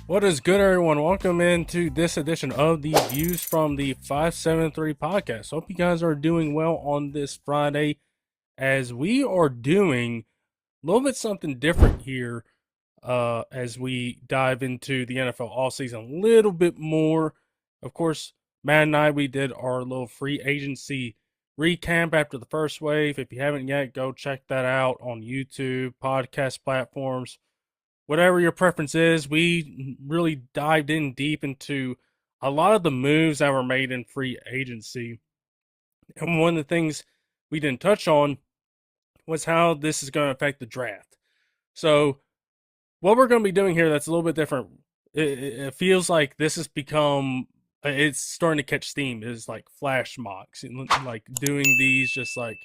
What is good, everyone? Welcome into this edition of the Views from the 573 podcast. Hope you guys are doing well on this Friday as we are doing a little bit something different here as we dive into the NFL offseason a little bit more. Of course, Matt and I, we did our little free agency recap after the first wave. If you haven't yet, go check that out on YouTube, podcast platforms, whatever your preference is. We really dived in deep into a lot of the moves that were made in free agency. And one of the things we didn't touch on was how this is going to affect the draft. So, what we're going to be doing here that's a little bit different, it feels like this has become, it's starting to catch steam, is like flash mocks and like doing these just like,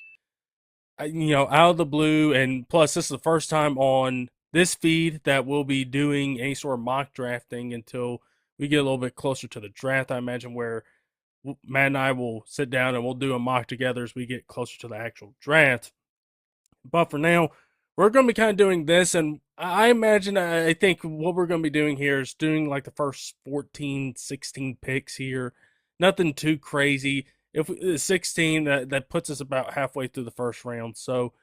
out of the blue. And plus, this is the first time on this feed that we'll be doing any sort of mock drafting until we get a little bit closer to the draft, I imagine, where Matt and I will sit down and we'll do a mock together as we get closer to the actual draft. But for now, we're going to be kind of doing this. And I imagine, I think what we're going to be doing here is doing like the first 14, 16 picks here. Nothing too crazy. If 16, that puts us about halfway through the first round. So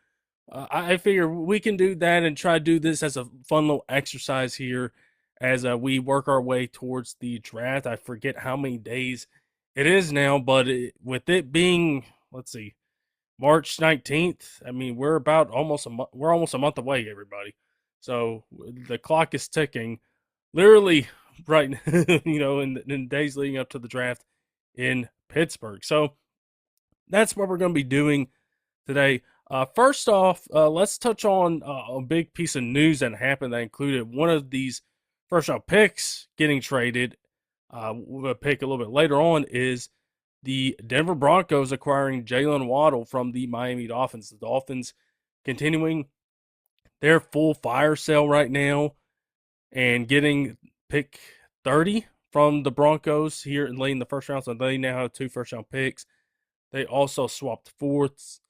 I figure we can do that and try to do this as a fun little exercise here as we work our way towards the draft. I forget how many days it is now, but with it being, let's see, March 19th, I mean, we're about almost a month, we're almost a month away, everybody. So the clock is ticking literally right, in days leading up to the draft in Pittsburgh. So that's what we're going to be doing today. First off, let's touch on a big piece of news that happened that included one of these first round picks getting traded. We'll pick a little bit later on is the Denver Broncos acquiring Jaylen Waddle from the Miami Dolphins. The Dolphins continuing their full fire sale right now and getting pick 30 from the Broncos here late in the first round. So they now have 2 first round picks. They also swapped fourths,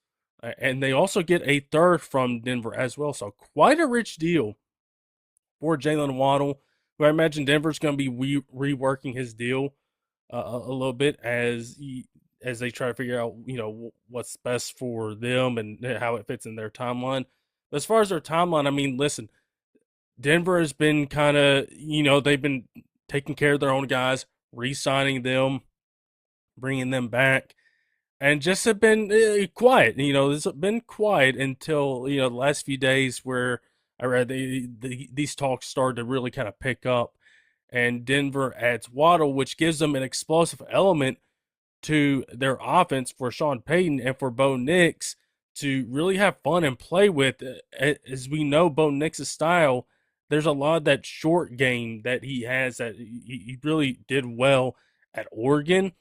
and they also get a third from Denver as well. So quite a rich deal for Jaylen Waddle, who I imagine Denver's going to be reworking his deal a little bit as they try to figure out what's best for them and how it fits in their timeline. But as far as their timeline, I mean, listen, Denver has been kind of they've been taking care of their own guys, re-signing them, bringing them back, and just have been quiet. It's been quiet until the last few days where I read these talks started to really kind of pick up, and Denver adds Waddle, which gives them an explosive element to their offense for Sean Payton and for Bo Nix to really have fun and play with. As we know, Bo Nix's style, there's a lot of that short game that he has that he really did well at Oregon,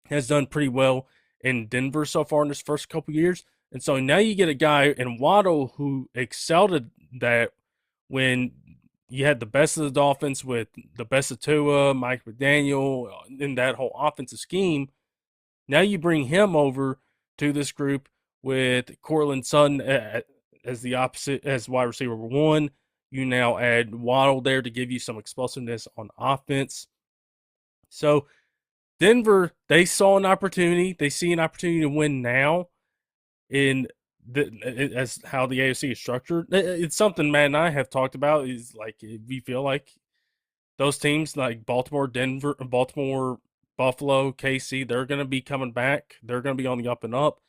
has done pretty well in Denver so far in his first couple years. And so now you get a guy in Waddle who excelled at that when you had the best of the Dolphins with the best of Tua, Mike McDaniel, in that whole offensive scheme. Now you bring him over to this group with Courtland Sutton as the opposite, as wide receiver 1. You now add Waddle there to give you some explosiveness on offense. So Denver, they saw an opportunity. They see an opportunity to win now as how the AFC is structured. It's something Matt and I have talked about, is like we feel like those teams like Baltimore, Buffalo, KC, they're going to be coming back. They're going to be on the up and up.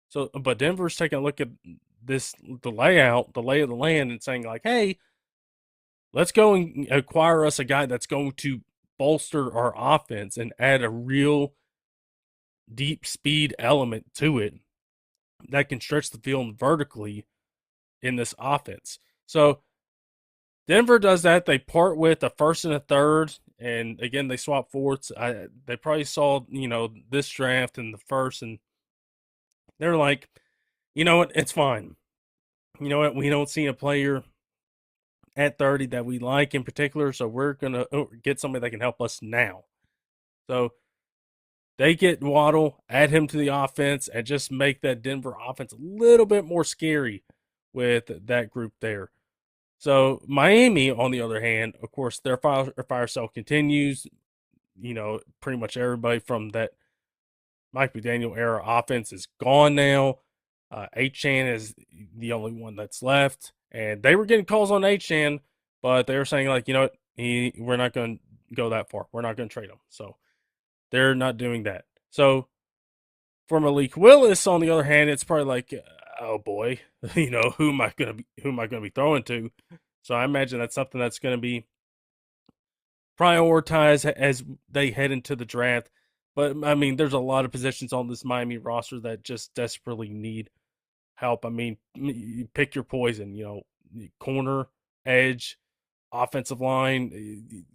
So, but Denver's taking a look at the layout, the lay of the land, and saying like, hey, let's go and acquire us a guy that's going to bolster our offense and add a real deep speed element to it that can stretch the field vertically in this offense. So Denver does that. They part with a first and a third, and again they swap fourths. They probably saw this draft in the first, and they're like, you know what, it's fine. You know what, we don't see a player at 30 that we like in particular, so we're gonna get somebody that can help us now. So they get Waddle, add him to the offense, and just make that Denver offense a little bit more scary with that group there. So Miami, on the other hand, of course, their fire sale continues. Pretty much everybody from that Mike McDaniel era offense is gone now. Chan is the only one that's left, and they were getting calls on Chan, but they were saying like, what, we're not going to go that far. We're not going to trade him, so they're not doing that. So for Malik Willis, on the other hand, it's probably like, oh boy, who am I gonna be throwing to? So I imagine that's something that's going to be prioritized as they head into the draft. But I mean, there's a lot of positions on this Miami roster that just desperately need help. I mean, you pick your poison. Corner, edge, offensive line.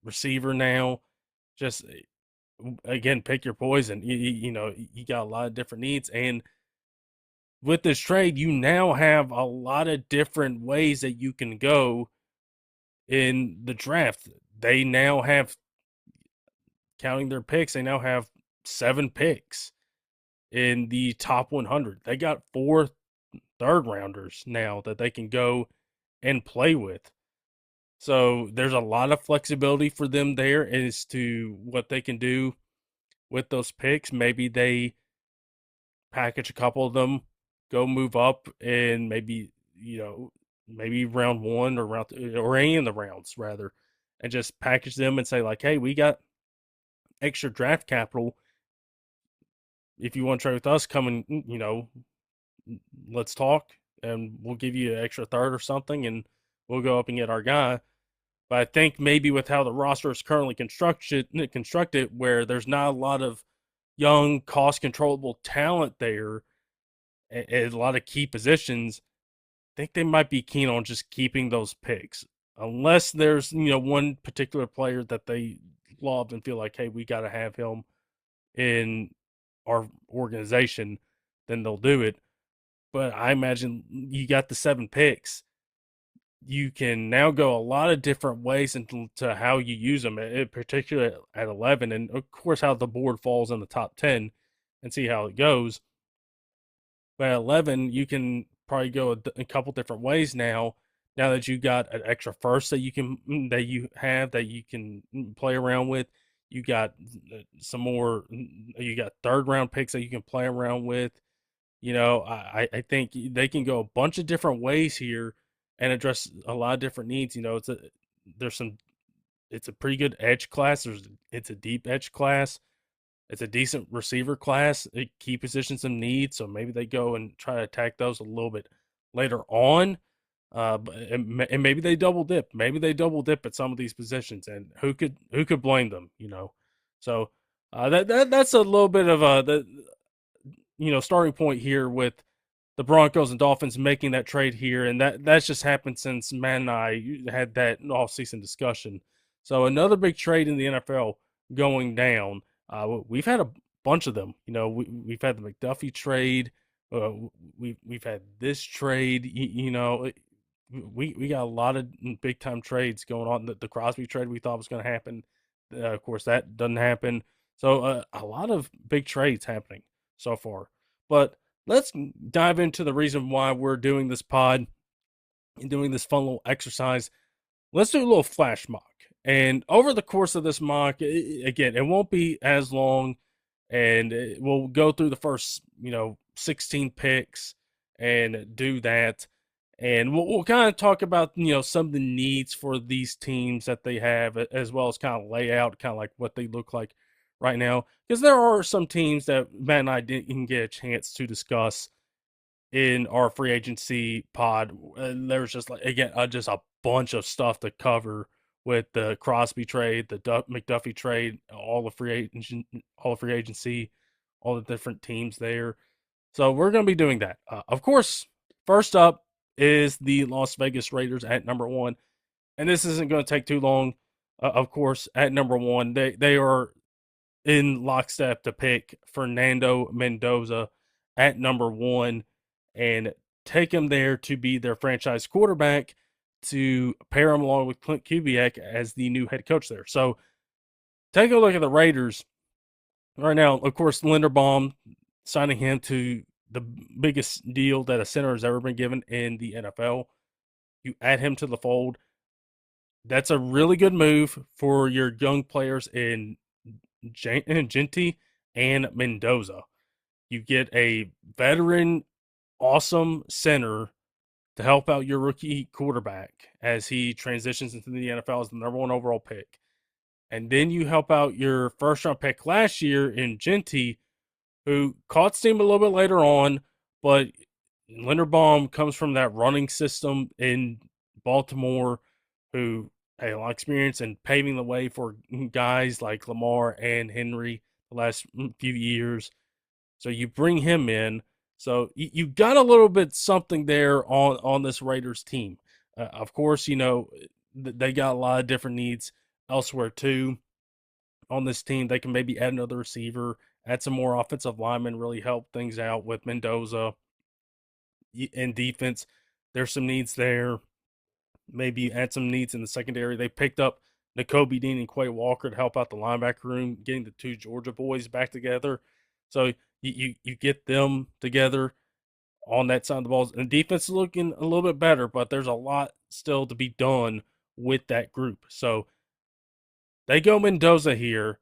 Receiver now. Just again, pick your poison. You got a lot of different needs, and with this trade, you now have a lot of different ways that you can go in the draft. They now have, counting their picks, they now have 7 picks in the top 100. They got 4 third rounders now that they can go and play with. So there's a lot of flexibility for them there as to what they can do with those picks. Maybe they package a couple of them, go move up, and maybe round 1 or or any of the rounds rather, and just package them and say like, hey, we got extra draft capital. If you want to trade with us, come and let's talk, and we'll give you an extra third or something, and we'll go up and get our guy. But I think maybe with how the roster is currently constructed, where there's not a lot of young, cost controllable talent there, and a lot of key positions, I think they might be keen on just keeping those picks, unless there's one particular player that they love and feel like, hey, we got to have him in our organization, then they'll do it. But I imagine you got the 7 picks. You can now go a lot of different ways into how you use them, particularly at 11, and of course how the board falls in the top 10, and see how it goes. But at 11, you can probably go a couple different ways now. Now that you got an extra first that you can play around with, you got some more. You got third round picks that you can play around with. I think they can go a bunch of different ways here and address a lot of different needs. It's a pretty good edge class. It's a deep edge class. It's a decent receiver class. Key positions of need, so maybe they go and try to attack those a little bit later on. And maybe they double dip. Maybe they double dip at some of these positions, and who could blame them? So that's a little bit of starting point here with the Broncos and Dolphins making that trade here, and that's just happened since Matt and I had that off-season discussion. So another big trade in the NFL going down. We've had a bunch of them. We've had the McDuffie trade. We've had this trade. We got a lot of big time trades going on. The Crosby trade we thought was going to happen. Of course, that doesn't happen. So a lot of big trades happening so far. But let's dive into the reason why we're doing this pod and doing this fun little exercise. Let's do a little flash mock. And over the course of this mock, again, it won't be as long, and we'll go through the first, 16 picks and do that. And we'll kind of talk about, some of the needs for these teams that they have, as well as kind of layout, kind of like what they look like right now. Because there are some teams that Matt and I didn't get a chance to discuss in our free agency pod. There's just just a bunch of stuff to cover with the Crosby trade, the McDuffie trade, all the free agency, all the different teams there. So we're going to be doing that. Of course, first up is the Las Vegas Raiders at number 1, and this isn't going to take too long. Of course, at number 1, they are in lockstep to pick Fernando Mendoza at number 1 and take him there to be their franchise quarterback, to pair him along with Clint Kubiak as the new head coach there. So take a look at the Raiders right now. Of course, Linderbaum signing him to the biggest deal that a center has ever been given in the NFL. You add him to the fold. That's a really good move for your young players in Genty and Mendoza. You get a veteran, awesome center to help out your rookie quarterback as he transitions into the NFL as the number one overall pick. And then you help out your first round pick last year in Genty, who caught steam a little bit later on, but Linderbaum comes from that running system in Baltimore, who had a lot of experience in paving the way for guys like Lamar and Henry the last few years. So you bring him in. So you got a little bit something there on this Raiders team. Of course, they got a lot of different needs elsewhere too on this team. They can maybe add another receiver, add some more offensive linemen, really help things out with Mendoza in defense. There's some needs there. Maybe add some needs in the secondary. They picked up N'Kobe Dean and Quay Walker to help out the linebacker room, getting the two Georgia boys back together. So you get them together on that side of the ball. And the defense is looking a little bit better, but there's a lot still to be done with that group. So they go Mendoza here.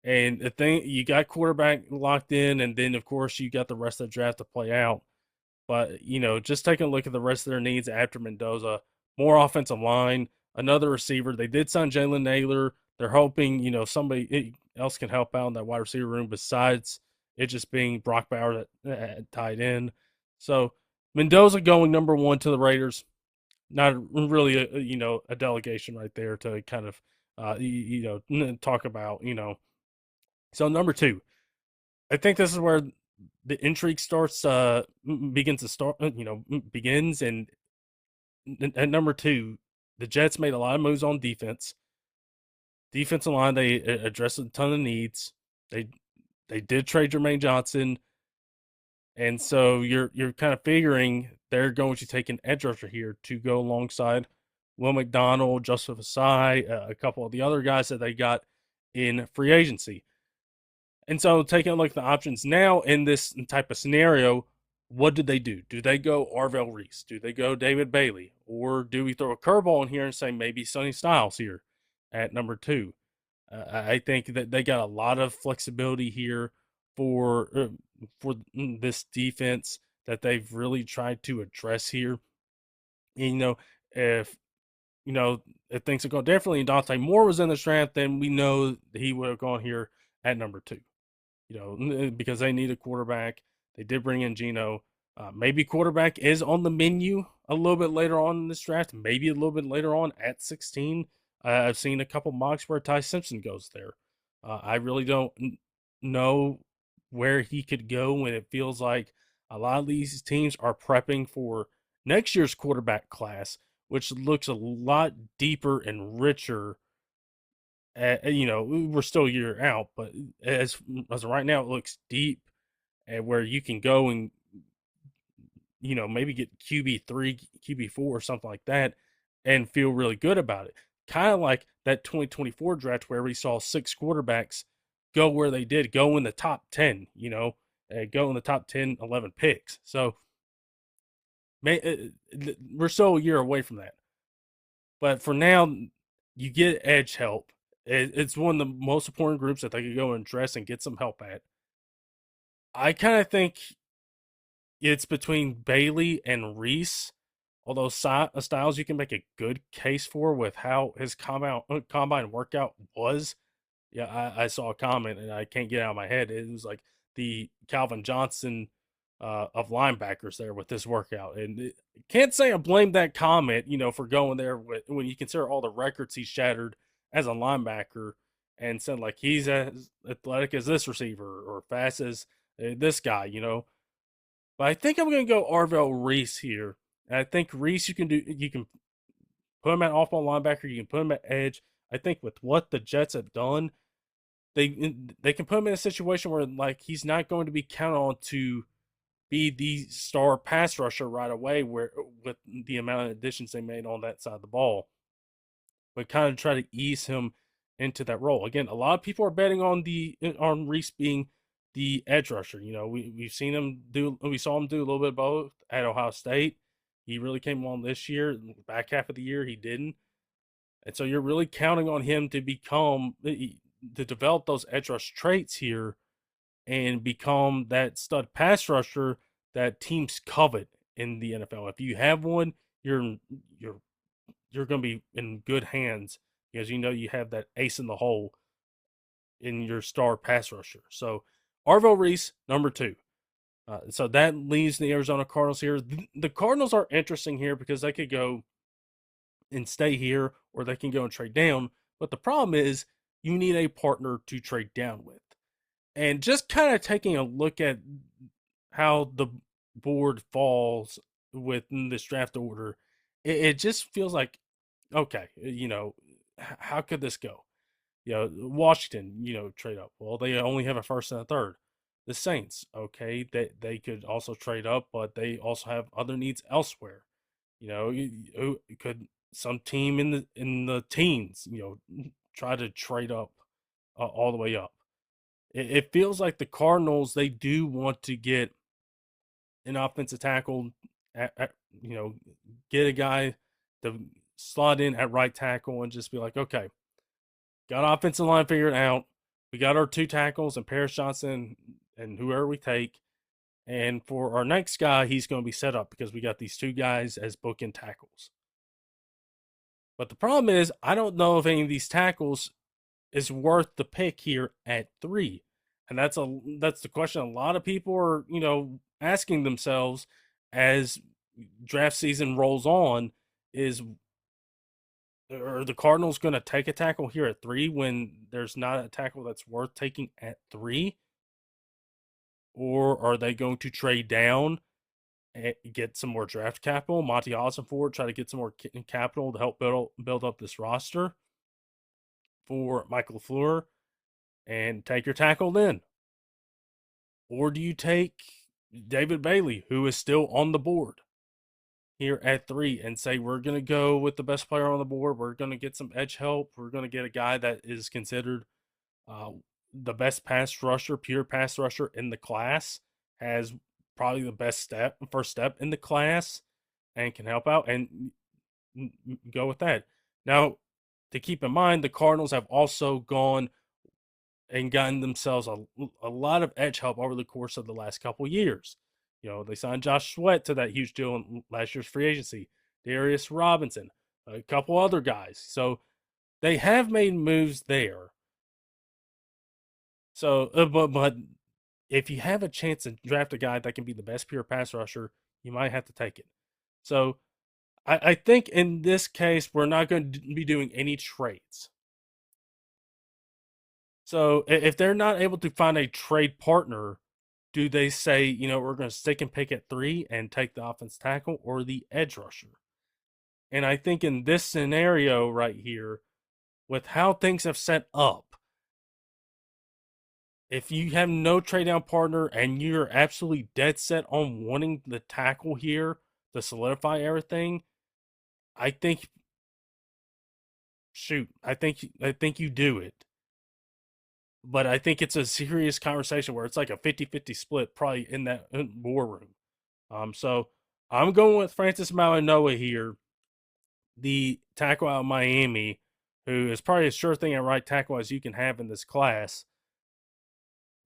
And the thing, you got quarterback locked in, and then of course you got the rest of the draft to play out. But just taking a look at the rest of their needs after Mendoza, more offensive line, another receiver. They did sign Jalen Naylor. They're hoping somebody else can help out in that wide receiver room besides it just being Brock Bowers at tight end. So Mendoza going number one to the Raiders. Not really a delegation right there to kind of talk about. So number two, I think this is where the intrigue starts, begins to start, begins. And at number two, the Jets made a lot of moves on defense. Defensive line, they addressed a ton of needs. They did trade Jermaine Johnson, and so you're kind of figuring they're going to take an edge rusher here to go alongside Will McDonald, Joseph Asai, a couple of the other guys that they got in free agency. And so taking a look at the options now in this type of scenario, what do they do? Do they go Arvell Reese? Do they go David Bailey? Or do we throw a curveball in here and say maybe Sonny Styles here at number two? I think that they got a lot of flexibility here for this defense that they've really tried to address here. And, if if things have gone differently and Dante Moore was in the draft, then we know he would have gone here at number two. Because they need a quarterback. They did bring in Geno. Maybe quarterback is on the menu a little bit later on in this draft. Maybe a little bit later on at 16. I've seen a couple mocks where Ty Simpson goes there. I really don't know where he could go when it feels like a lot of these teams are prepping for next year's quarterback class, which looks a lot deeper and richer. We're still a year out, but as of right now, it looks deep, and where you can go and maybe get QB3, QB4, or something like that, and feel really good about it. Kind of like that 2024 draft where we saw 6 quarterbacks go where they did, go in the top 10. Go in the top 10, 11 picks. So we're still a year away from that, but for now, you get edge help. It's one of the most important groups that they could go and address and get some help at. I kind of think it's between Bailey and Reese, although Styles you can make a good case for with how his combine workout was. Yeah, I saw a comment and I can't get it out of my head. It was like the Calvin Johnson of linebackers there with this workout. And can't say I blame that comment, for going there when you consider all the records he shattered as a linebacker and said like he's as athletic as this receiver or fast as this guy. But I think I'm going to go Arvell Reese here. And I think Reese you can put him at off-ball linebacker, you can put him at edge. I think with what the Jets have done, they can put him in a situation where like he's not going to be counted on to be the star pass rusher right away where with the amount of additions they made on that side of the ball. But kind of try to ease him into that role. Again, a lot of people are betting on Reese being the edge rusher. We saw him do a little bit of both at Ohio State. He really came on this year. Back half of the year, he didn't. And so you're really counting on him to to develop those edge rush traits here and become that stud pass rusher that teams covet in the NFL. If you have one, you're you're you're going to be in good hands because you know you have that ace in the hole in your star pass rusher. So Arvell Reese, number 2. So that leaves the Arizona Cardinals here. The Cardinals are interesting here because they could go and stay here or they can go and trade down. But the problem is you need a partner to trade down with. And just kind of taking a look at how the board falls within this draft order, it just feels like, okay, how could this go? Washington, trade up. Well, they only have a first and a third. The Saints, okay, they could also trade up, but they also have other needs elsewhere. Could some team in the teens, try to trade up all the way up? It feels like the Cardinals, they do want to get an offensive tackle, you know, get a guy to slot in at right tackle and just be like, okay, got offensive line figured out. We got our 2 tackles and Paris Johnson and whoever we take. And for our next guy, he's going to be set up because we got these 2 guys as bookend tackles. But the problem is, I don't know if any of these tackles is worth the pick here at 3. And that's the question a lot of people are, asking themselves as draft season rolls on is, are the Cardinals going to take a tackle here at 3 when there's not a tackle that's worth taking at 3? Or are they going to trade down and get some more draft capital, Monty Ossenford, try to get some more capital to help build up this roster for Michael LaFleur and take your tackle then? Or do you take David Bailey, who is still on the board here at 3, and say, we're going to go with the best player on the board. We're going to get some edge help. We're going to get a guy that is considered the best pass rusher, pure pass rusher in the class, has probably the best first step in the class, and can help out, and go with that. Now, to keep in mind, the Cardinals have also gone and gotten themselves a lot of edge help over the course of the last couple years. They signed Josh Sweat to that huge deal in last year's free agency, Darius Robinson, a couple other guys. So they have made moves there. So, but if you have a chance to draft a guy that can be the best pure pass rusher, you might have to take it. So I think in this case, we're not going to be doing any trades. So if they're not able to find a trade partner, do they say, we're going to stick and pick at 3 and take the offense tackle or the edge rusher? And I think in this scenario right here, with how things have set up, if you have no trade down partner and you're absolutely dead set on wanting the tackle here to solidify everything, I think, I think you do it. But I think it's a serious conversation where it's like a 50-50 split probably in that war room. So I'm going with Francis Mauigoa here, the tackle out of Miami, who is probably a sure thing at right tackle as you can have in this class.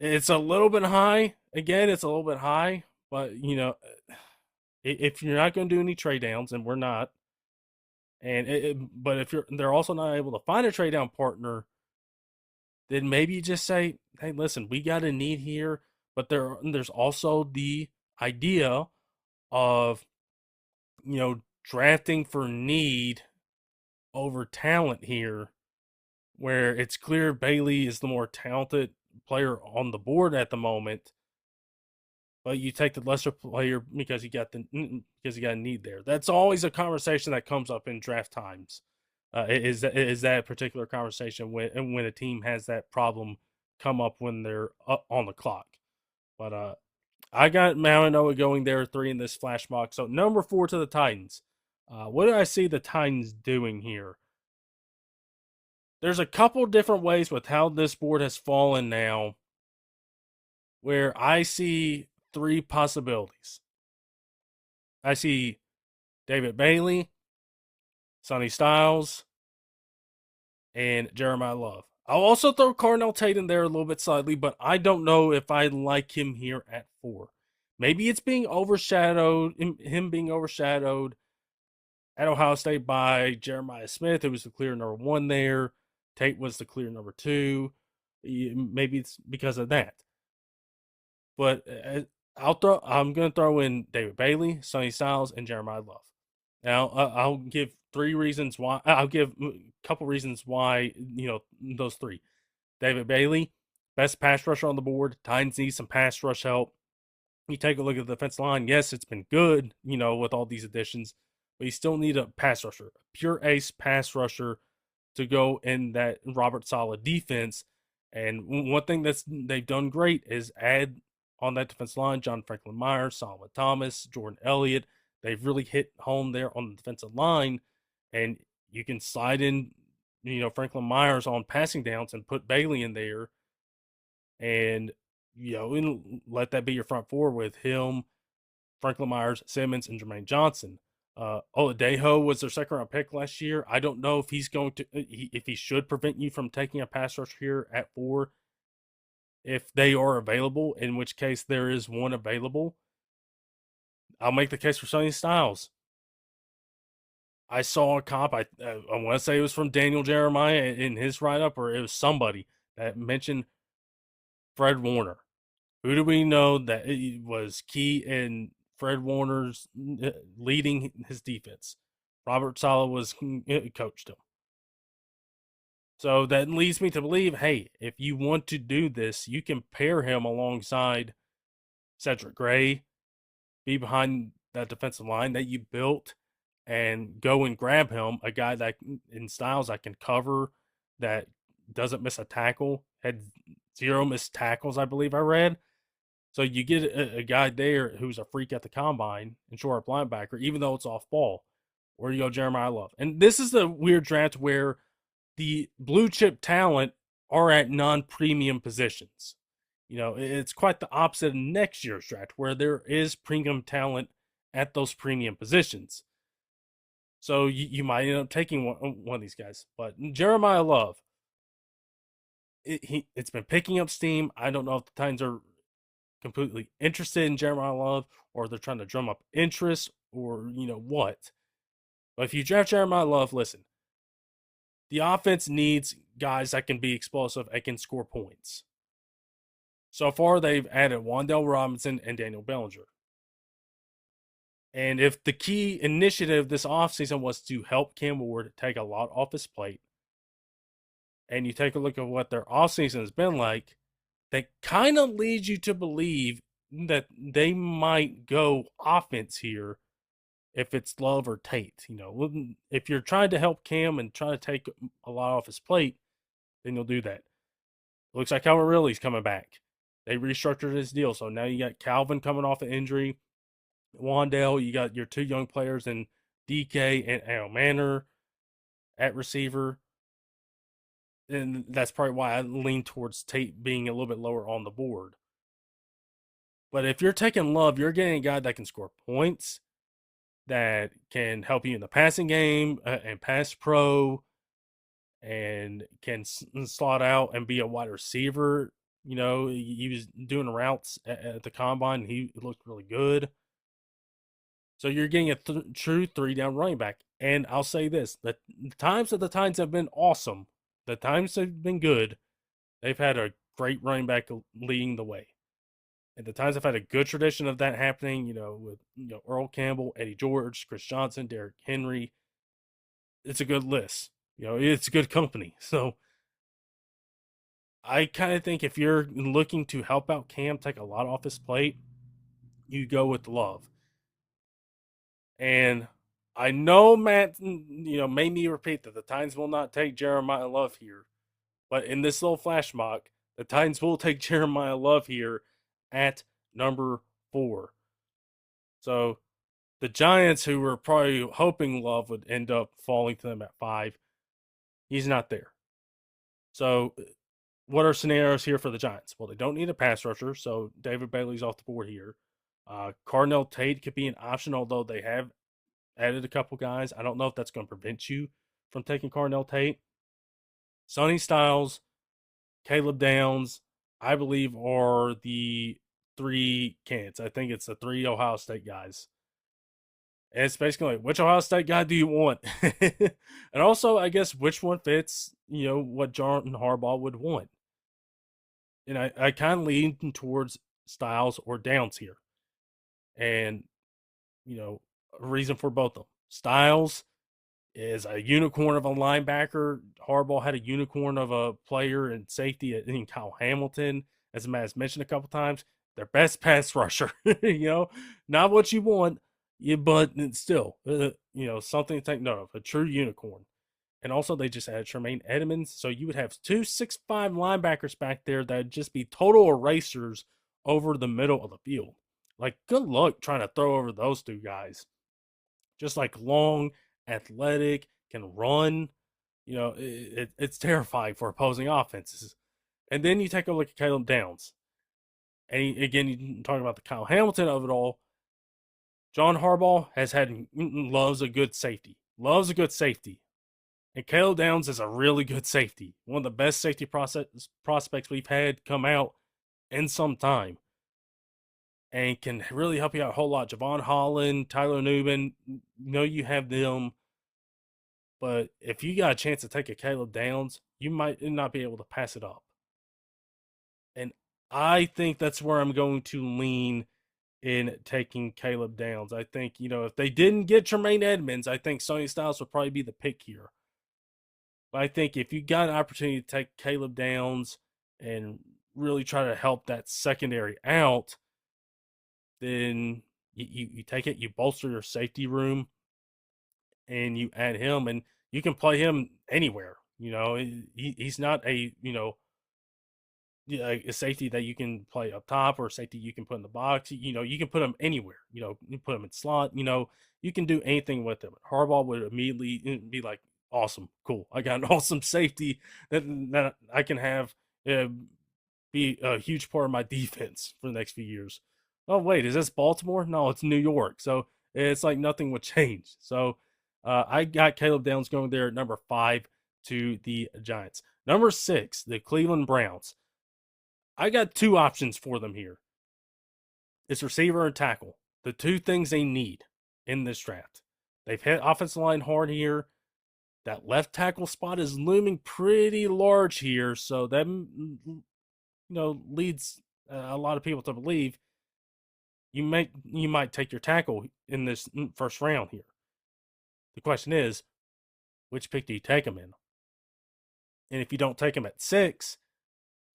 It's a little bit high. Again, it's a little bit high, but if you're not going to do any trade downs, and we're not, but if they're also not able to find a trade down partner, then maybe you just say, hey, listen, we got a need here, but there's also the idea of, drafting for need over talent here, where it's clear Bailey is the more talented player on the board at the moment, but you take the lesser player because you got a need there. That's always a conversation that comes up in draft times. Is that particular conversation when a team has that problem come up when they're up on the clock? But I got Mauigoa going there 3 in this flash mock. So number 4 to the Titans. What do I see the Titans doing here? There's a couple different ways with how this board has fallen now, where I see 3 possibilities. I see David Bailey, Sonny Styles, and Jeremiah Love. I'll also throw Carnell Tate in there a little bit slightly, but I don't know if I like him here at 4. Maybe it's being overshadowed, him being overshadowed at Ohio State by Jeremiah Smith, who was the clear number 1 there. Tate was the clear number 2. Maybe it's because of that. But I'm going to throw in David Bailey, Sonny Styles, and Jeremiah Love. Now, I'll give 3 reasons why. I'll give a couple reasons why, those 3. David Bailey, best pass rusher on the board. Titans need some pass rush help. You take a look at the defensive line. Yes, it's been good, with all these additions, but you still need a pass rusher, a pure ace pass rusher to go in that Robert Saleh defense. And one thing they've done great is add on that defensive line John Franklin Myers, Solomon Thomas, Jordan Elliott. They've really hit home there on the defensive line, and you can slide in, Franklin Myers on passing downs and put Bailey in there, and and let that be your front 4 with him, Franklin Myers, Simmons, and Jermaine Johnson. Oladejo was their 2nd-round pick last year. I don't know if he's going to, if he should prevent you from taking a pass rush here at 4, if they are available, in which case there is one available. I'll make the case for Sonny Styles. I saw a comp, I want to say it was from Daniel Jeremiah in his write-up, or it was somebody that mentioned Fred Warner. Who do we know that it was key in Fred Warner's leading his defense? Robert Saleh was coached him. So that leads me to believe, hey, if you want to do this, you can pair him alongside Cedric Gray, be behind that defensive line that you built, and go and grab him, a guy that in Styles that can cover, that doesn't miss a tackle, had 0 missed tackles, I believe I read. So you get a guy there who's a freak at the combine and shore up linebacker, even though it's off ball. Or you go Jeremiah Love. And this is the weird draft where the blue chip talent are at non-premium positions. It's quite the opposite of next year's draft, where there is premium talent at those premium positions. So you might end up taking one of these guys. But Jeremiah Love, it's been picking up steam. I don't know if the Titans are completely interested in Jeremiah Love, or they're trying to drum up interest, or what. But if you draft Jeremiah Love, listen, the offense needs guys that can be explosive and can score points. So far, they've added Wan'Dale Robinson and Daniel Bellinger. And if the key initiative this offseason was to help Cam Ward take a lot off his plate, and you take a look at what their offseason has been like, that kind of leads you to believe that they might go offense here if it's Love or Tate. If you're trying to help Cam and try to take a lot off his plate, then you'll do that. Looks like Calvin Ridley's coming back. They restructured his deal, so now you got Calvin coming off an injury. Wan'Dale, you got your 2 young players in DK and Al Manor at receiver. And that's probably why I lean towards Tate being a little bit lower on the board. But if you're taking Love, you're getting a guy that can score points, that can help you in the passing game and pass pro, and can slot out and be a wide receiver. He was doing routes at the combine, and he looked really good. So you're getting a true 3-down running back. And I'll say this, the times that the Titans have been awesome, the times they've been good, they've had a great running back leading the way. And the times I've had a good tradition of that happening, with Earl Campbell, Eddie George, Chris Johnson, Derrick Henry, it's a good list. It's a good company. So I kind of think if you're looking to help out Cam take a lot off his plate, you go with Love. And I know Matt, made me repeat that the Titans will not take Jeremiah Love here. But in this little flash mock, the Titans will take Jeremiah Love here at number 4. So the Giants, who were probably hoping Love would end up falling to them at 5, he's not there. So what are scenarios here for the Giants? Well, they don't need a pass rusher, so David Bailey's off the board here. Carnell Tate could be an option, although they have added a couple guys. I don't know if that's going to prevent you from taking Carnell Tate. Sonny Styles, Caleb Downs, I believe, are the three candidates. I think it's the three Ohio State guys. And it's basically like, which Ohio State guy do you want? And also, I guess, which one fits, what John Harbaugh would want. And I kind of lean towards Styles or Downs here. And, a reason for both of them. Styles is a unicorn of a linebacker. Harbaugh had a unicorn of a player and safety in Kyle Hamilton, as Matt has mentioned a couple times. Their best pass rusher, not what you want, but still, something to take note of. A true unicorn. And also, they just added Tremaine Edmonds, so you would have two 6'5" linebackers back there that'd just be total erasers over the middle of the field. Like, good luck trying to throw over those two guys. Just like long, athletic, can run. It's terrifying for opposing offenses. And then you take a look at Caleb Downs. And again, you talk about the Kyle Hamilton of it all. John Harbaugh loves a good safety. Loves a good safety. And Caleb Downs is a really good safety. One of the best safety prospects we've had come out in some time. And can really help you out a whole lot. Javon Holland, Tyler Newman, you have them. But if you got a chance to take a Caleb Downs, you might not be able to pass it up. And I think that's where I'm going to lean in taking Caleb Downs. I think, if they didn't get Tremaine Edmonds, I think Sonny Styles would probably be the pick here. But I think if you got an opportunity to take Caleb Downs and really try to help that secondary out, then you take it, you bolster your safety room, and you add him, and you can play him anywhere. He's not a safety that you can play up top or a safety you can put in the box. You can put him anywhere. You put him in slot. You can do anything with him. Harbaugh would immediately be like, awesome, cool. I got an awesome safety that I can have be a huge part of my defense for the next few years. Oh, wait, is this Baltimore? No, it's New York. So it's like nothing would change. So I got Caleb Downs going there at number 5 to the Giants. Number 6, the Cleveland Browns. I got two options for them here. It's receiver and tackle. The two things they need in this draft. They've hit offensive line hard here. That left tackle spot is looming pretty large here. So that, leads a lot of people to believe you might take your tackle in this first round here. The question is, which pick do you take him in? And if you don't take him at 6,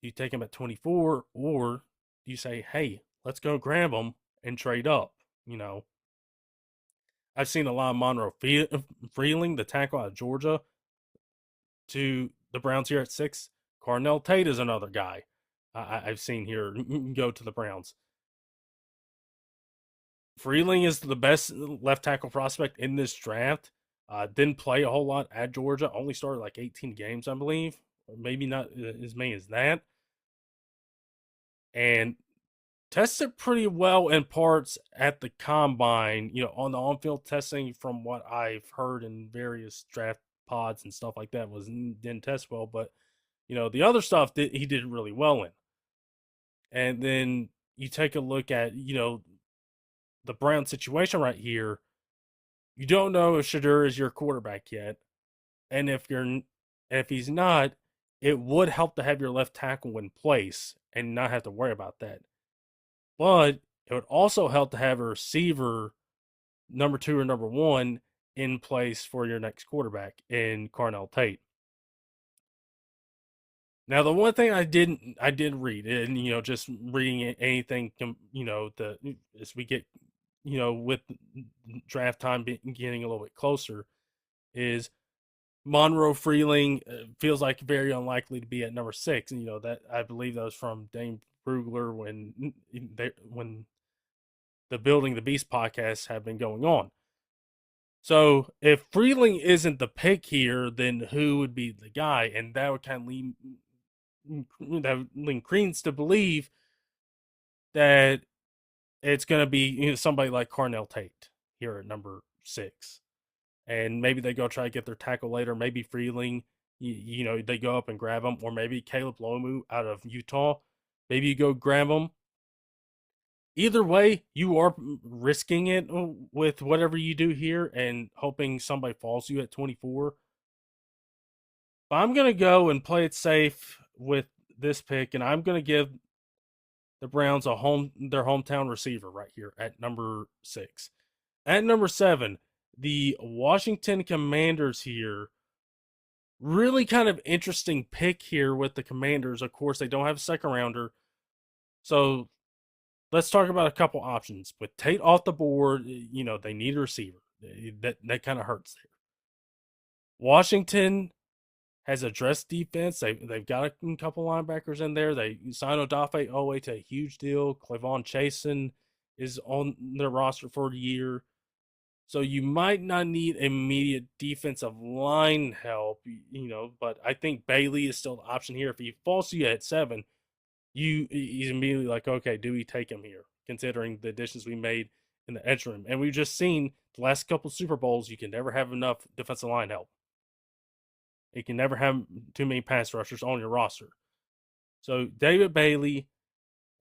do you take him at 24, or do you say, hey, let's go grab him and trade up? I've seen a lot of Monroe Freeling, the tackle out of Georgia, to the Browns here at 6. Carnell Tate is another guy I've seen here go to the Browns. Freeling is the best left tackle prospect in this draft. Didn't play a whole lot at Georgia. Only started like 18 games, I believe. Or maybe not as many as that. And tested pretty well in parts at the combine, on the on-field testing. From what I've heard in various draft pods and stuff like that, didn't test well, but the other stuff he did really well in. And then you take a look at the Brown situation right here. You don't know if Shadur is your quarterback yet, and if he's not, it would help to have your left tackle in place and not have to worry about that. But it would also help to have a receiver, number 2 or number 1, in place for your next quarterback in Carnell Tate. Now, the one thing I did read, and just reading anything, as we get, with draft time getting a little bit closer, is Monroe Freeling feels like very unlikely to be at number 6, and that I believe that was from Dane Brugler when the Building the Beast podcasts have been going on. So if Freeling isn't the pick here, then who would be the guy? And that would kind of lean credence to believe that it's going to be somebody like Carnell Tate here at number 6. And maybe they go try to get their tackle later. Maybe Freeling, they go up and grab him, or maybe Caleb Lomu out of Utah. Maybe you go grab him. Either way, you are risking it with whatever you do here and hoping somebody falls you at 24. But I'm going to go and play it safe with this pick, and I'm going to give the Browns their hometown receiver right here at number 6. At number 7, the Washington Commanders here. Really kind of interesting pick here with the Commanders. Of course, they don't have a second rounder. So let's talk about a couple options. With Tate off the board, they need a receiver. That kind of hurts there. Washington has addressed defense. They've got a couple linebackers in there. They signed Odafe Owe to a huge deal. Clavon Chasen is on their roster for a year. So you might not need immediate defensive line help, but I think Bailey is still the option here. If he falls to you at 7, he's immediately like, okay, do we take him here, considering the additions we made in the edge room? And we've just seen the last couple Super Bowls, you can never have enough defensive line help. You can never have too many pass rushers on your roster. So David Bailey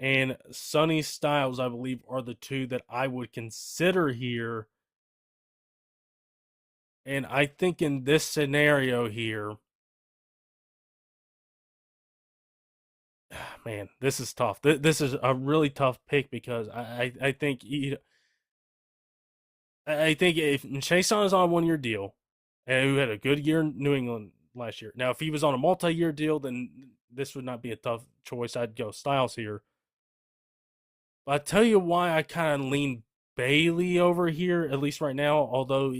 and Sonny Styles, I believe, are the two that I would consider here. And I think in this scenario here, man, this is tough. This is a really tough pick because I think if Chason is on a 1-year deal, and who had a good year in New England last year. Now, if he was on a multi-year deal, then this would not be a tough choice. I'd go Styles here. But I tell you why I kind of lean Bailey over here, at least right now. Although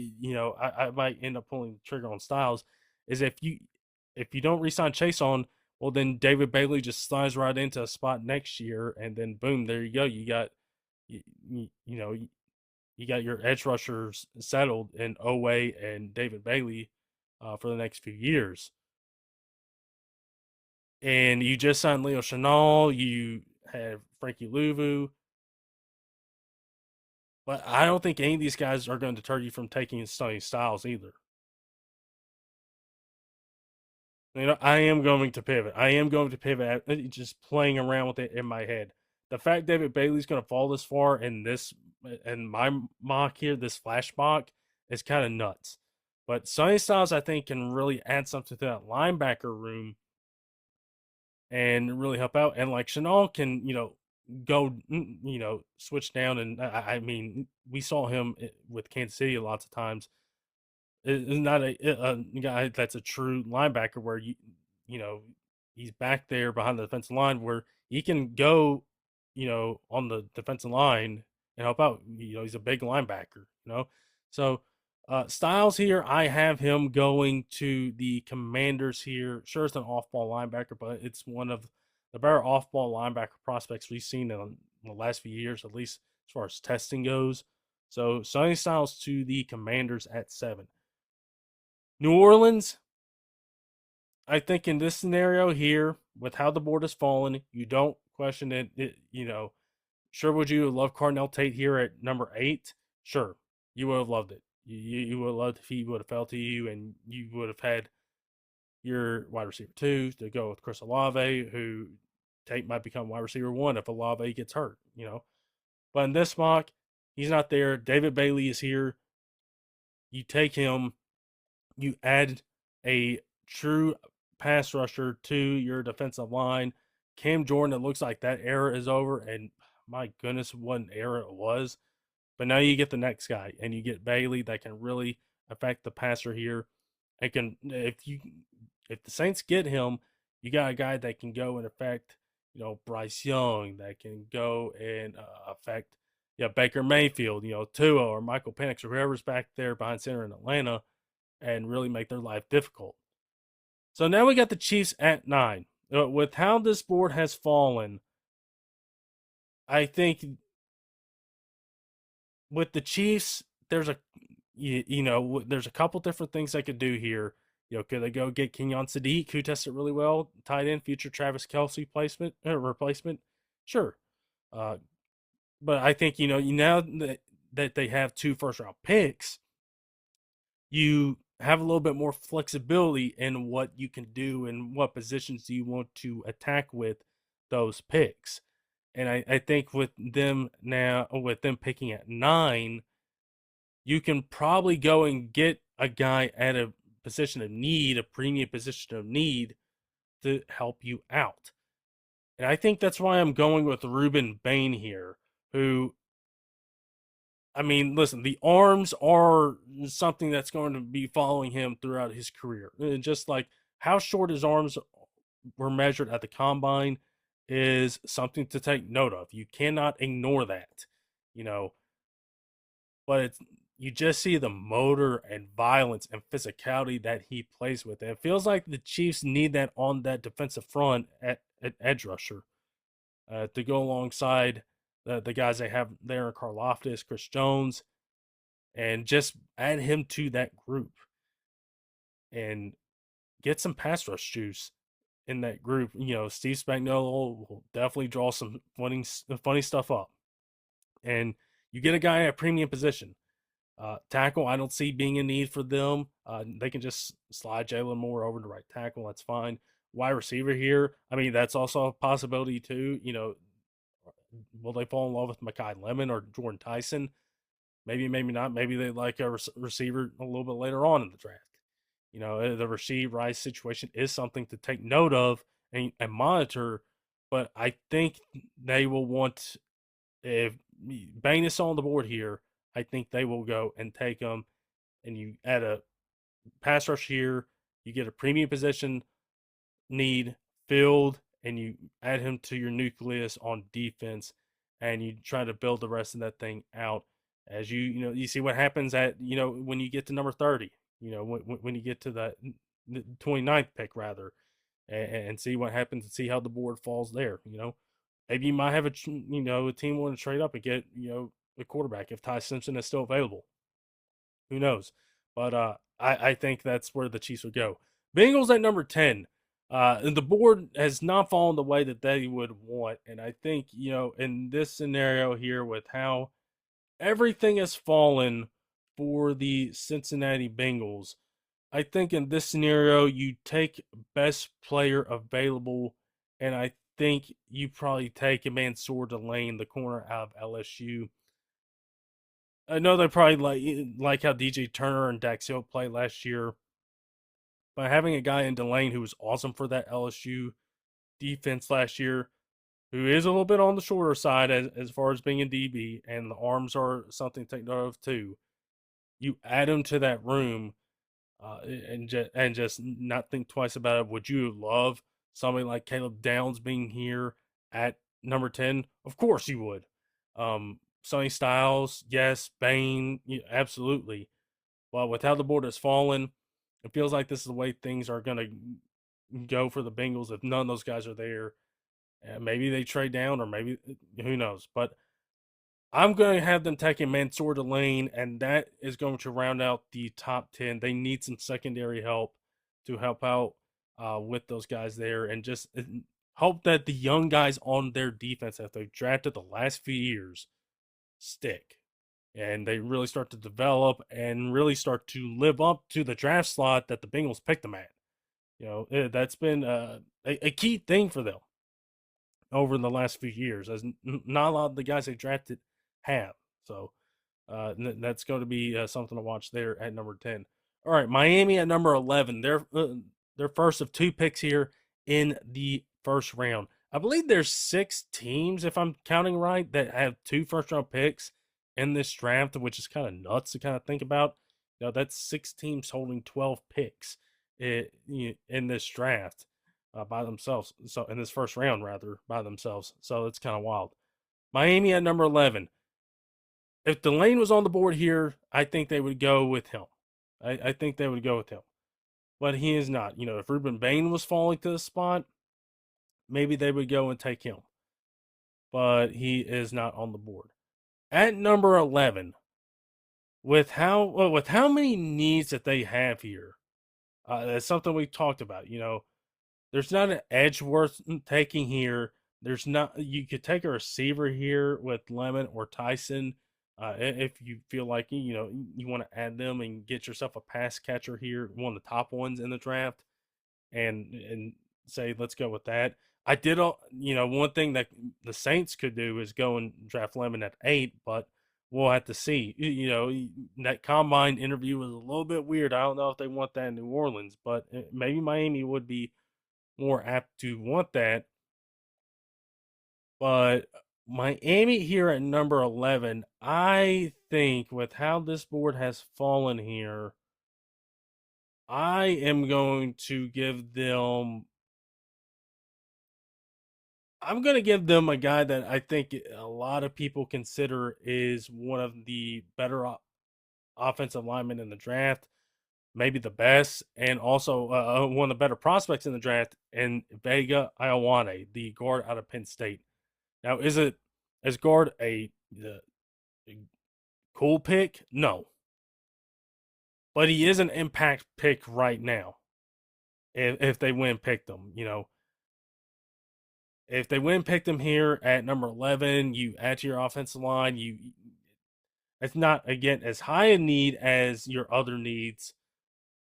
I might end up pulling the trigger on Styles, is if you don't resign Chase on, well then David Bailey just slides right into a spot next year, and then boom, there you go. You got you got your edge rushers settled in Owe and David Bailey for the next few years. And you just signed Leo Chenal. You have Frankie Louvu. But I don't think any of these guys are going to deter you from taking Sonny Styles either. I am going to pivot. I am going to pivot, just playing around with it in my head. The fact David Bailey's going to fall this far in my mock here, this flash mock, is kind of nuts. But Sonny Styles, I think, can really add something to that linebacker room and really help out. And like Chenal can, go, switch down. And I mean, we saw him with Kansas City lots of times. It's not a guy that's a true linebacker where he's back there behind the defensive line where he can go, on the defensive line and help out. He's a big linebacker, So Styles here, I have him going to the Commanders here. Sure, it's an off-ball linebacker, but it's one of the better off-ball linebacker prospects we've seen in the last few years, at least as far as testing goes. So Sonny Styles to the Commanders at 7. New Orleans, I think in this scenario here, with how the board has fallen, you don't question it. Sure, would you love Cardinal Tate here at number 8? Sure, you would have loved it. You would have loved if he would have fell to you, and you would have had your wide receiver 2 to go with Chris Olave, who Tate might become wide receiver 1 if Olave gets hurt. But in this mock, he's not there. David Bailey is here. You take him. You add a true pass rusher to your defensive line. Cam Jordan, it looks like that era is over, and my goodness, what an era it was. But now you get the next guy, and you get Bailey that can really affect the passer here. And if the Saints get him, you got a guy that can go and affect, Bryce Young, that can go and affect, Baker Mayfield, Tua or Michael Penix or whoever's back there behind center in Atlanta, and really make their life difficult. So now we got the Chiefs at 9. With how this board has fallen, I think with the Chiefs, there's there's a couple different things they could do here. Could they go get Kenyon Sadiq, who tested really well, tight end, future Travis Kelce replacement? Sure. But I think, now that they have 2 first-round picks, you have a little bit more flexibility in what you can do and what positions you want to attack with those picks. And I think with them now, with them picking at 9, you can probably go and get a guy at a position of need, a premium position of need to help you out. And I think that's why I'm going with Ruben Bain here, who, I mean, listen, the arms are something that's going to be following him throughout his career. Just like how short his arms were measured at the combine is something to take note of. You cannot ignore that, you know, but it's, you just see the motor and violence and physicality that he plays with. And it feels like the Chiefs need that on that defensive front at edge rusher to go alongside the guys they have there, Karlaftis, Chris Jones, and just add him to that group and get some pass rush juice in that group. You know, Steve Spagnuolo will definitely draw some funny stuff up, and you get a guy at premium position. Tackle, I don't see being a need for them. They can just slide Jalen Moore over to right tackle. That's fine. Wide receiver here, I mean, that's also a possibility too. You know, will they fall in love with Mekhi Lemon or Jordan Tyson? Maybe, maybe not. Maybe they like a receiver a little bit later on in the draft. You know, the Rasheed Rice situation is something to take note of and monitor. But I think they will want, if Bain is on the board here, I think they will go and take him. And you add a pass rush here, you get a premium position need filled, and you add him to your nucleus on defense, and you try to build the rest of that thing out as you see what happens at when you get to number 30, when you get to the 29th pick rather, and see what happens and see how the board falls there. Maybe you might have a team want to trade up and get a quarterback if Ty Simpson is still available. Who knows? But I think that's where the Chiefs would go. Bengals at number 10. And the board has not fallen the way that they would want. And I think, in this scenario here with how everything has fallen for the Cincinnati Bengals, I think in this scenario, you take best player available. And I think you probably take a Mansour Delane, the corner out of LSU. I know they probably like how DJ Turner and Dax Hill played last year, but having a guy in Delane who was awesome for that LSU defense last year, who is a little bit on the shorter side as far as being a DB, and the arms are something to take note of too. You add him to that room, and just not think twice about it. Would you love somebody like Caleb Downs being here at number 10? Of course you would. Sonny Styles, yes. Bain, yeah, absolutely. But with how the board has fallen, it feels like this is the way things are going to go for the Bengals if none of those guys are there. Maybe they trade down, or maybe who knows. But I'm going to have them taking Mansour Delane, and that is going to round out the top 10. They need some secondary help to help out with those guys there, and just hope that the young guys on their defense that they've drafted the last few years stick, and they really start to develop and really start to live up to the draft slot that the Bengals picked them at. That's been a key thing for them over the last few years, as not a lot of the guys they drafted have. So that's going to be something to watch there at number 10. All right, Miami at number 11. They're first of 2 picks here in the first round. I believe there's 6 teams, if I'm counting right, that have 2 first-round picks in this draft, which is kind of nuts to kind of think about. That's 6 teams holding 12 picks in this draft by themselves. So in this first round, rather, by themselves. So it's kind of wild. Miami at number 11. If Delane was on the board here, I think they would go with him. I think they would go with him. But he is not. If Ruben Bain was falling to the spot, maybe they would go and take him. But he is not on the board. At number 11, with how many needs that they have here, that's something we talked about. There's not an edge worth taking here. There's not. You could take a receiver here with Lemon or Tyson, If you feel like you want to add them and get yourself a pass catcher here, one of the top ones in the draft, and say let's go with that. I did, one thing that the Saints could do is go and draft Lemon at 8, but we'll have to see. That combine interview was a little bit weird. I don't know if they want that in New Orleans, but maybe Miami would be more apt to want that. But Miami here at number 11, I think with how this board has fallen here, I am going to give them. I'm going to give them a guy that I think a lot of people consider is one of the better offensive linemen in the draft, maybe the best, and also one of the better prospects in the draft, and Vega Ioane, the guard out of Penn State. Now, is guard a cool pick? No, but he is an impact pick right now. If they win, pick them. If they win, pick them here at number 11. You add to your offensive line. It's not again as high a need as your other needs,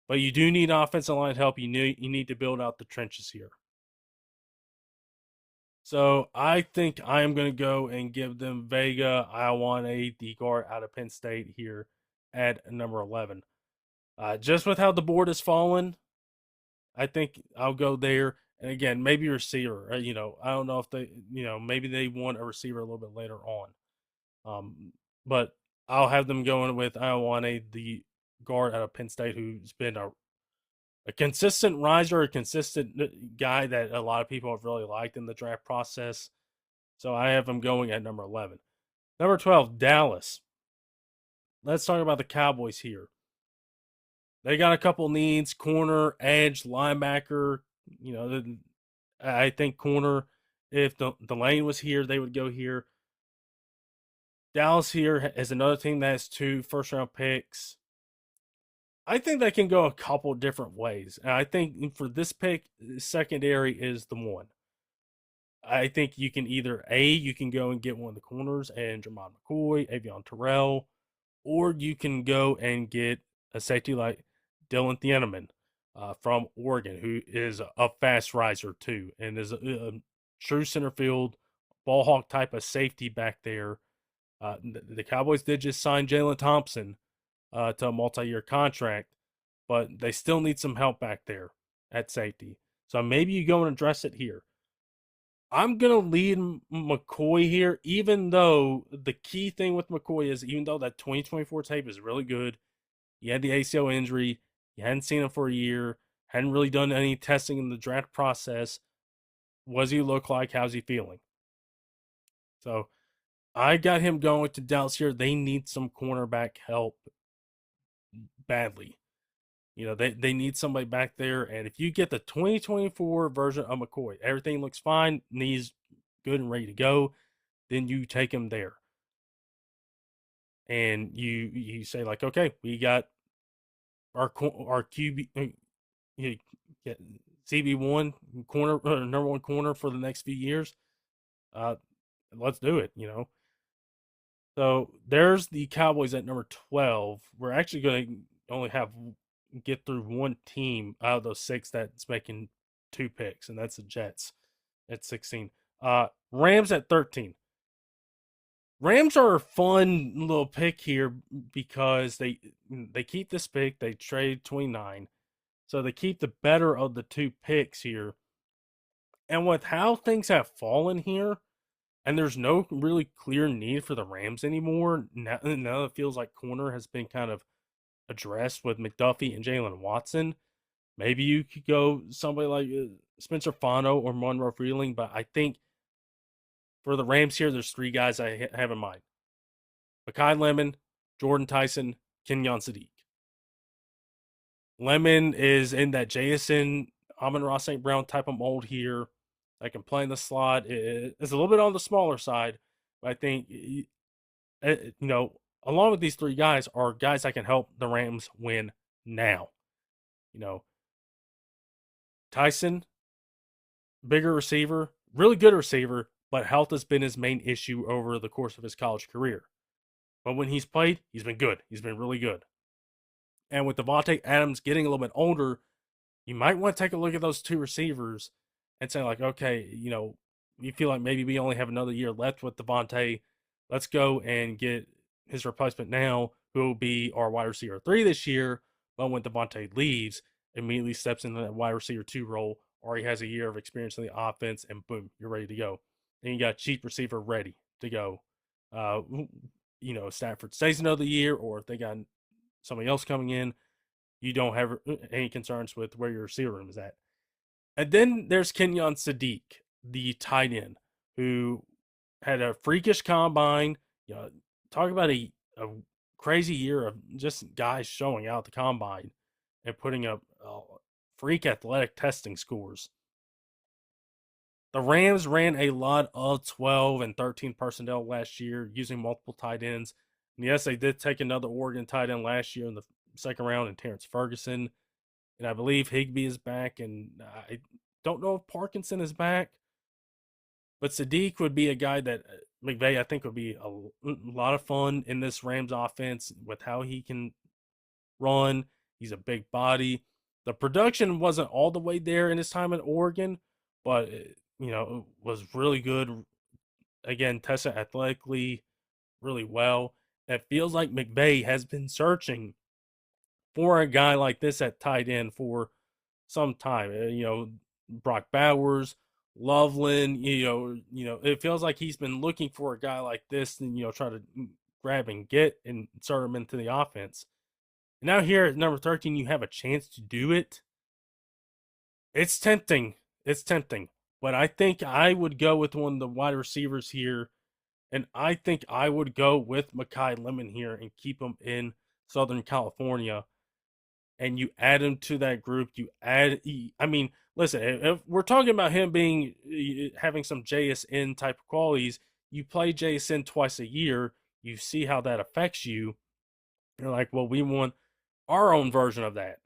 but you do need offensive line help. You need to build out the trenches here. So I think I am going to go and give them Vega Ioane, the guard out of Penn State here at number 11. Just with how the board has fallen, I think I'll go there. And again, maybe receiver. I don't know if maybe they want a receiver a little bit later on. But I'll have them going with Ioane, the guard out of Penn State, who's been a consistent riser, a consistent guy that a lot of people have really liked in the draft process. So I have him going at number 11. Number 12, Dallas. Let's talk about the Cowboys here. They got a couple needs: corner, edge, linebacker. I think corner. If the lane was here, they would go here. Dallas here is another team that has 2 first-round picks. I think they can go a couple different ways. And I think for this pick, secondary is the one. I think you can you can go and get one of the corners and Jermon McCoy, Avion Terrell, or you can go and get a safety like Dylan Thieneman from Oregon, who is a fast riser too, and is a true center field ball hawk type of safety back there. The Cowboys did just sign Jalen Thompson to a multi-year contract, but they still need some help back there at safety. So maybe you go and address it here. I'm going to lead McCoy here, even though the key thing with McCoy is, even though that 2024 tape is really good, he had the ACL injury, you hadn't seen him for a year, hadn't really done any testing in the draft process. What does he look like? How's he feeling? So I got him going to Dallas here. They need some cornerback help badly. They need somebody back there. And if you get the 2024 version of McCoy, everything looks fine, knees good and ready to go, then you take him there. And you say like, okay, we got our QB, CB1 corner, number 1 corner for the next few years. Let's do it. So there's the Cowboys at number 12. We're actually going to only get through one team out of those 6 that's making 2 picks, and that's the Jets at 16. Rams at 13. Rams are a fun little pick here because they keep this pick. They trade 29. So they keep the better of the 2 picks here. And with how things have fallen here, and there's no really clear need for the Rams anymore, now it feels like corner has been kind of addressed with McDuffie and Jalen Watson. Maybe you could go somebody like Spencer Fano or Monroe Freeling, but I think for the Rams here, there's 3 guys I have in mind: Mekhi Lemon, Jordan Tyson, Kenyon Sadiq. Lemon is in that Jason Amon-Ra St. Brown type of mold here. I can play in the slot. It's a little bit on the smaller side, but I think along with these 3 guys are guys that can help the Rams win now. Tyson, bigger receiver, really good receiver, but health has been his main issue over the course of his college career. But when he's played, he's been good. He's been really good. And with Devontae Adams getting a little bit older, you might want to take a look at those two receivers and say, like, okay, you feel like maybe we only have another year left with Devontae. Let's go and get his replacement now, who will be our wide receiver 3 this year. But when Devontae leaves, immediately steps into that wide receiver 2 role, or he has a year of experience in the offense, and boom, you're ready to go. And you got a cheap receiver ready to go. Uh, Stafford stays another year, or if they got somebody else coming in, you don't have any concerns with where your receiver room is at. And then there's Kenyon Sadiq, the tight end, who had a freakish combine. Talk about a crazy year of just guys showing out the combine and putting up freak athletic testing scores. The Rams ran a lot of 12 and 13 personnel last year using multiple tight ends. And yes, they did take another Oregon tight end last year in the second round in Terrence Ferguson. And I believe Higbee is back. And I don't know if Parkinson is back. But Sadiq would be a guy that McVay, I think, would be a lot of fun in this Rams offense with how he can run. He's a big body. The production wasn't all the way there in his time at Oregon, but it was really good. Again, tested athletically really well. It feels like McVay has been searching for a guy like this at tight end for some time. Brock Bowers, Loveland. It feels like he's been looking for a guy like this, and try to grab and get and insert him into the offense. And now here at number 13, you have a chance to do it. It's tempting. It's tempting. But I think I would go with one of the wide receivers here. And I think I would go with Mekhi Lemon here and keep him in Southern California. And you add him to that group. Listen, if we're talking about him having some JSN type of qualities, you play JSN twice a year, you see how that affects you. You're like, well, we want our own version of that.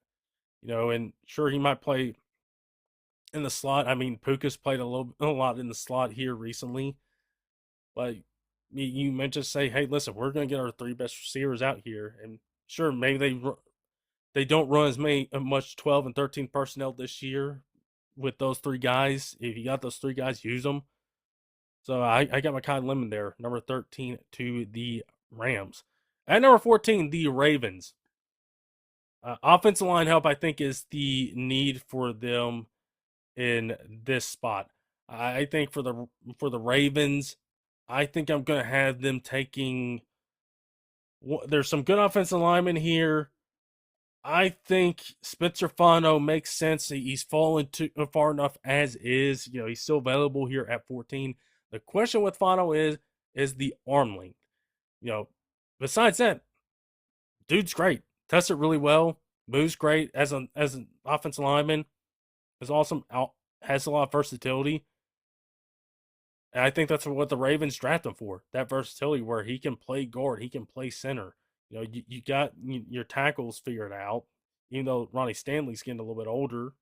And sure, he might play in the slot. I mean, Puka's played a lot in the slot here recently. But you meant to say, hey, listen, we're going to get our 3 best receivers out here. And sure, maybe they don't run much 12 and 13 personnel this year with those 3 guys. If you got those 3 guys, use them. So I got my Mekhi Lemon there, number 13 to the Rams. At number 14, the Ravens. Offensive line help, I think, is the need for them in this spot. I think for the Ravens, I think I'm going to have them taking. There's some good offensive linemen here. I think Spencer Fano makes sense. He's fallen too far enough as is. He's still available here at 14. The question with Fano is the arm length. Besides that, dude's great. Tested really well. Moves great as an offensive lineman. Is awesome. Has a lot of versatility. And I think that's what the Ravens draft him for. That versatility where he can play guard, he can play center. You got your tackles figured out, even though Ronnie Stanley's getting a little bit older.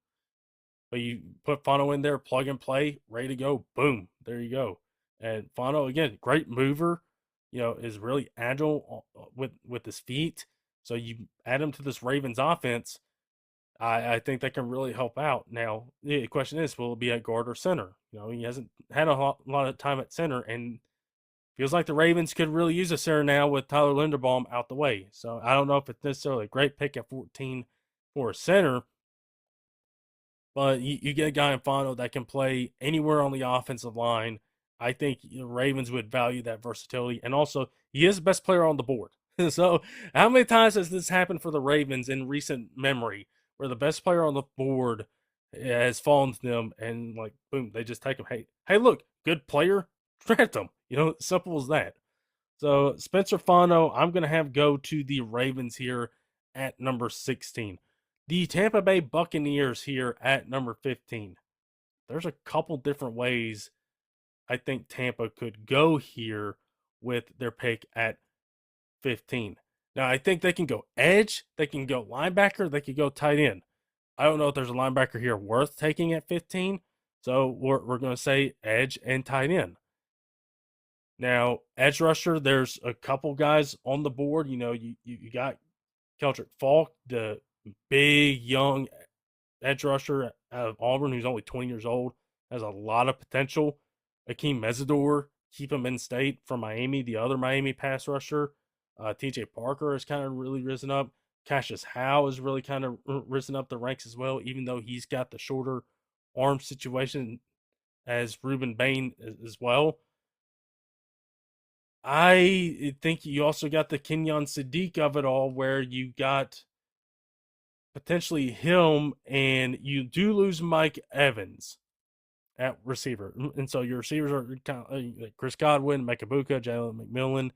But you put Fano in there, plug and play, ready to go. Boom, there you go. And Fano, again, great mover. Is really agile with his feet. So you add him to this Ravens offense. I think that can really help out. Now, the question is, will it be at guard or center? He hasn't had a lot of time at center, and feels like the Ravens could really use a center now with Tyler Linderbaum out the way. So I don't know if it's necessarily a great pick at 14 for a center, but you get a guy in Fano that can play anywhere on the offensive line. I think the Ravens would value that versatility. And also, he is the best player on the board. So how many times has this happened for the Ravens in recent memory where the best player on the board has fallen to them and, like, boom, they just take him. Hey, look, good player, draft him. Simple as that. So Spencer Fano, I'm going to have go to the Ravens here at number 16. The Tampa Bay Buccaneers here at number 15. There's a couple different ways I think Tampa could go here with their pick at 15. Now, I think they can go edge, they can go linebacker, they could go tight end. I don't know if there's a linebacker here worth taking at 15, so we're going to say edge and tight end. Now, edge rusher, there's a couple guys on the board. You got Keldrick Falk, the big young edge rusher out of Auburn, who's only 20 years old, has a lot of potential. Akeem Mesidor, keep him in state from Miami, the other Miami pass rusher. TJ Parker has kind of really risen up. Cassius Howe has really kind of risen up the ranks as well, even though he's got the shorter arm situation as Ruben Bain as well. I think you also got the Kenyon Sadiq of it all, where you got potentially him, and you do lose Mike Evans at receiver. And so your receivers are kind of like Chris Godwin, Mekabuka, Jalen McMillan,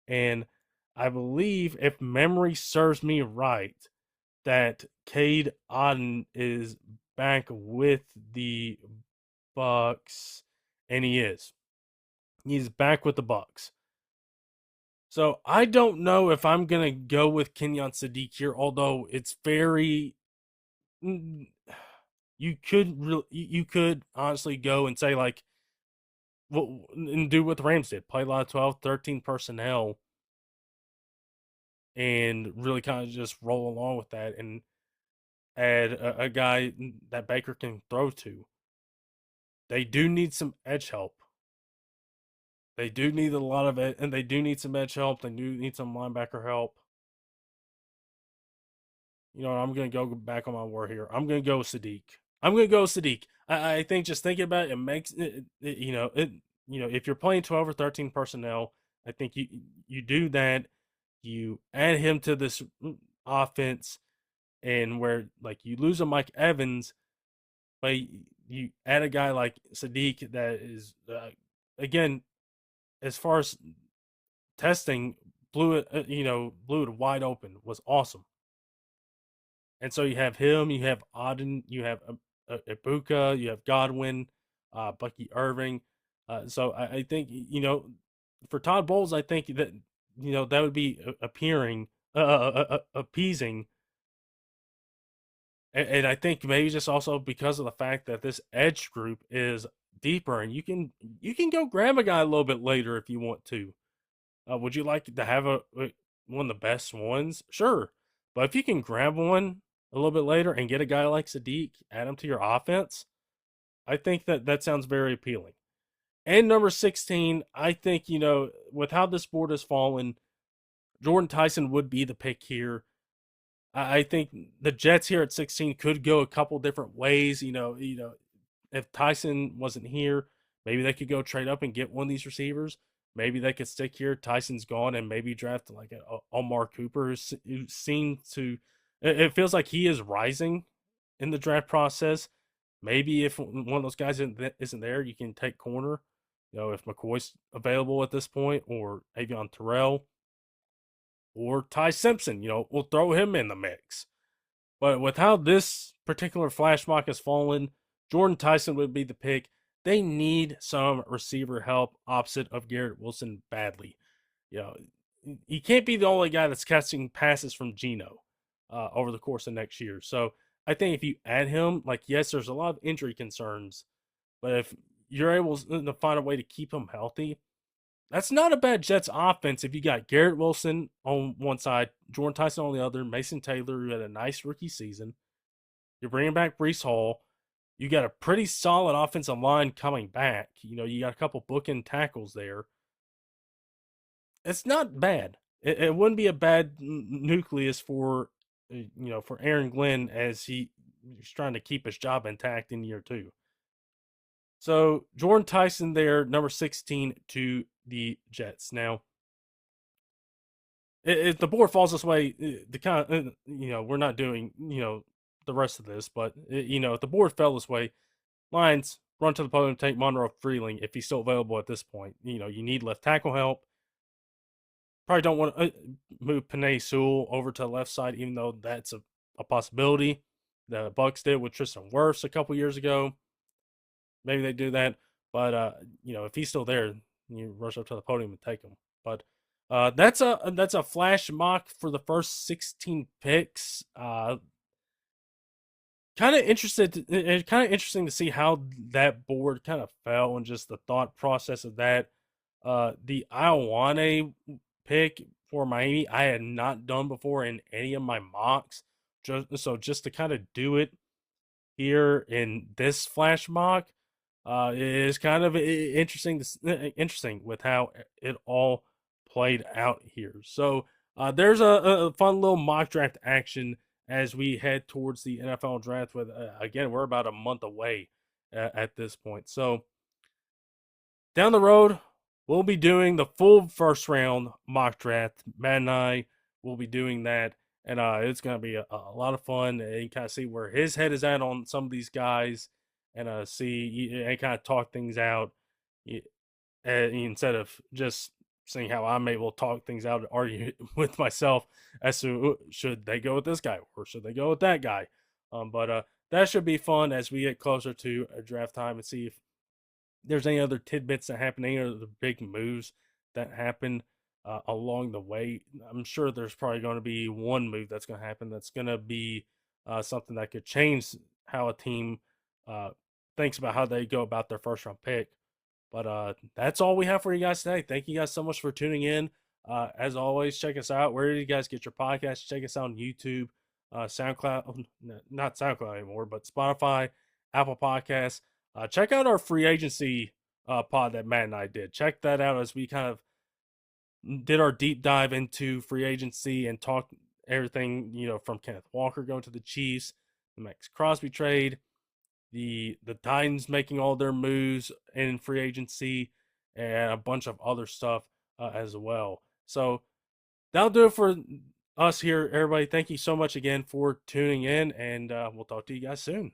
and I believe, if memory serves me right, that Cade Otton is back with the Bucks, and he is. He's back with the Bucks. So I don't know if I'm gonna go with Kenyon Sadiq here, although it's very. mm, you could honestly go and say like, well, and do what the Rams did, play a lot of 12, 13 personnel, and really kind of just roll along with that and add a guy that Baker can throw to. They do need some edge help. They do need a lot of it, and they do need some edge help. They do need some linebacker help. I'm going to go back on my word here. I'm going to go with Sadiq. I'm going to go with Sadiq. I think just thinking about it, it makes if you're playing 12 or 13 personnel, I think you do that. You add him to this offense, and where like you lose a Mike Evans, but you add a guy like Sadiq that is again, as far as testing, blew it wide open, was awesome. And so you have him, you have Auden, you have Ibuka, you have Godwin, Bucky Irving. So I think for Todd Bowles, I think that that would be appeasing, and I think maybe just also because of the fact that this edge group is deeper, and you can go grab a guy a little bit later if you want to. Would you like to have one of the best ones? Sure, but if you can grab one a little bit later and get a guy like Sadiq, add him to your offense, I think that sounds very appealing. And number 16, I think with how this board has fallen, Jordan Tyson would be the pick here. I think the Jets here at 16 could go a couple different ways. If Tyson wasn't here, maybe they could go trade up and get one of these receivers. Maybe they could stick here. Tyson's gone, and maybe draft like a Omar Cooper, who seems to. It feels like he is rising in the draft process. Maybe if one of those guys isn't there, you can take corner. If McCoy's available at this point, or Avion Terrell, or Ty Simpson, we'll throw him in the mix. But with how this particular flash mock has fallen, Jordan Tyson would be the pick. They need some receiver help opposite of Garrett Wilson badly. You know, he can't be the only guy that's catching passes from Geno over the course of next year. So I think if you add him, like, yes, there's a lot of injury concerns, but if you're able to find a way to keep him healthy, that's not a bad Jets offense if you got Garrett Wilson on one side, Jordan Tyson on the other, Mason Taylor, who had a nice rookie season. You're bringing back Brees Hall. You got a pretty solid offensive line coming back. You got a couple bookend tackles there. It's not bad. It wouldn't be a bad nucleus for Aaron Glenn as he's trying to keep his job intact in year 2. So Jordan Tyson there, number 16 to the Jets. Now, if the board falls this way, the kind of we're not doing the rest of this, but if the board fell this way, Lions run to the podium, take Monroe Freeling if he's still available at this point. You need left tackle help. Probably don't want to move Penei Sewell over to the left side, even though that's a possibility. The Bucks did with Tristan Wirfs a couple years ago. Maybe they do that, but if he's still there, you rush up to the podium and take him. But that's a flash mock for the first 16 picks. Kind of interesting to see how that board kind of fell and just the thought process of that. The Iowane pick for Miami, I had not done before in any of my mocks. Just to kind of do it here in this flash mock, is kind of interesting with how it all played out here. So there's a fun little mock draft action as we head towards the NFL draft. With again, we're about a month away at this point. So down the road, we'll be doing the full first round mock draft. Matt and I will be doing that, and it's going to be a lot of fun and kind of see where his head is at on some of these guys, and see and kind of talk things out instead of just seeing how I'm able to talk things out and argue with myself as to should they go with this guy or should they go with that guy. But that should be fun as we get closer to a draft time and see if there's any other tidbits that happen, any other big moves that happen along the way. I'm sure there's probably going to be one move that's going to happen that's going to be something that could change how a team uh, thinks about how they go about their first round pick. But that's all we have for you guys today. Thank you guys so much for tuning in. As always, check us out. Where do you guys get your podcasts? Check us out on YouTube, SoundCloud, not SoundCloud anymore, but Spotify, Apple Podcasts. Check out our free agency pod that Matt and I did. Check that out as we kind of did our deep dive into free agency and talked everything, from Kenneth Walker going to the Chiefs, the Max Crosby trade, the Titans making all their moves in free agency, and a bunch of other stuff as well. So that'll do it for us here, everybody. Thank you so much again for tuning in, and we'll talk to you guys soon.